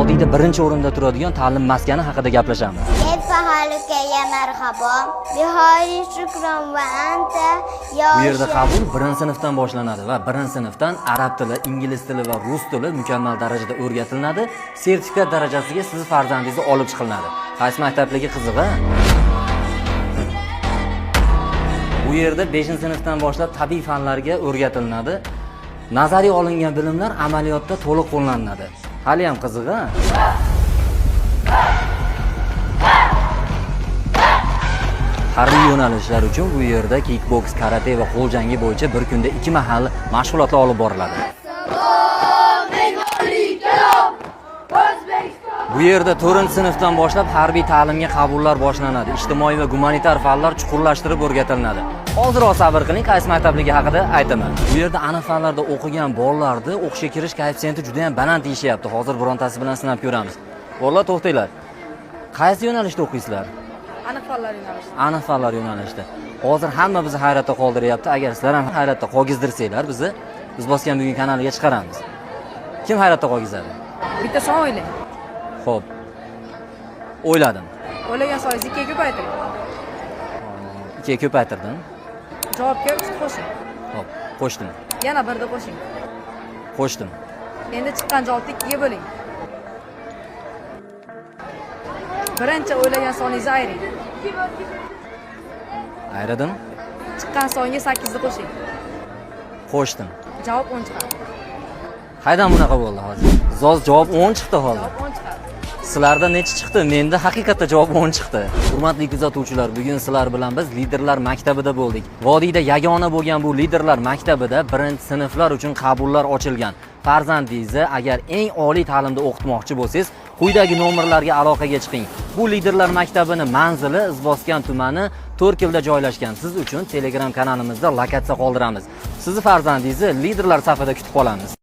vodiyda birinchi o'rinda turadigan ta'lim maskani haqida gaplashamiz. كيف حالك يا مرحبا بحال شكرا وأنت يا Bu yerda qabul birinchi sinfdan boshlanadi va birinchi sinfdan arab tili, ingliz tili va rus tili mukammal darajada o'rgatiladi. Sertifikat darajasiga siz farzandingizni olib chiqiladi. Qaysi maktabligi qizig'i? Bu yerda 5-sinfdan boshlab tabiiy fanlarga o'rgatiladi. Nazariy olingan bilimlar amaliyotda to'liq qo'llanadi. Hali ham qizig'i? Harbiy yo'nalishlar uchun bu yerda kickboks, karate va qo'l jangi bo'yicha bir kunda 2 mahal mashg'ulotlar olib boriladi. Bu yerda 4-sinfdan boshlab harbiy ta'limga qabullar boshlanadi. Ijtimoiy va gumanitar fanlar chuqurlashtirib o'rgatiladi. Hozirroq sabr qiling, qaysi maktabligi haqida aytaman. Bu yerda aniq fanlarda o'qigan bolalarni o'qishga kirish koeffitsiyenti juda ham baland deyishyapti. Hozir birontasi bilan sinab ko'ramiz. Bolalar to'xtanglar. Qaysi yo'nalishda o'qiysizlar? Aniq fanlar yo'nalishida. Aniq fanlar yo'nalishida. Hozir hamma bizni hayratda qoldiryapti. Agar sizlar ham hayratda qolgizdirsanglar, biz bosgan bugun kanaliga chiqaramiz. Kim hayratda qolgizadi? Bitta son o'ylang. Xo'p. O'yladim. O'ylagan so'zingizni ikkiga ko'paytiring. Ikkiga ko'paytirdim. Javobga 3 qo'shing. Xo'p, qo'shdim. Yana birda qo'shing. Qo'shdim. Endi chiqqan javobni ikkiga bo'ling. Birinchi o'ylagan soningizni ayring. Ayradim. Chiqqan songa 8 ni qo'shing. Qo'shdim. Javob 10 chiqadi. Qaydan bunaqa bo'ldi hozir? Javob 10 chiqdi hozir. Javob 10 chiqadi. Sizlarda necha chiqdi? Menda haqiqatda javob 10 chiqdi. Hurmatli kuzatuvchilar, bugun sizlar bilan biz liderlar maktabida bo'ldik. Vodiyda yagona bo'lgan bu liderlar maktabida birinchi sinflar uchun qabullar ochilgan. Farzandingizni agar eng oliy ta'limda o'qitmoqchi bo'lsangiz, quyidagi nomerlarga aloqaga chiqing. Bu liderlar maktabini manzili Izboskan tumani To'rkilda joylashgan. Siz uchun Telegram kanalimizda lokatsiya qoldiramiz. Sizni farzandingizni liderlar safida kutib qolamiz.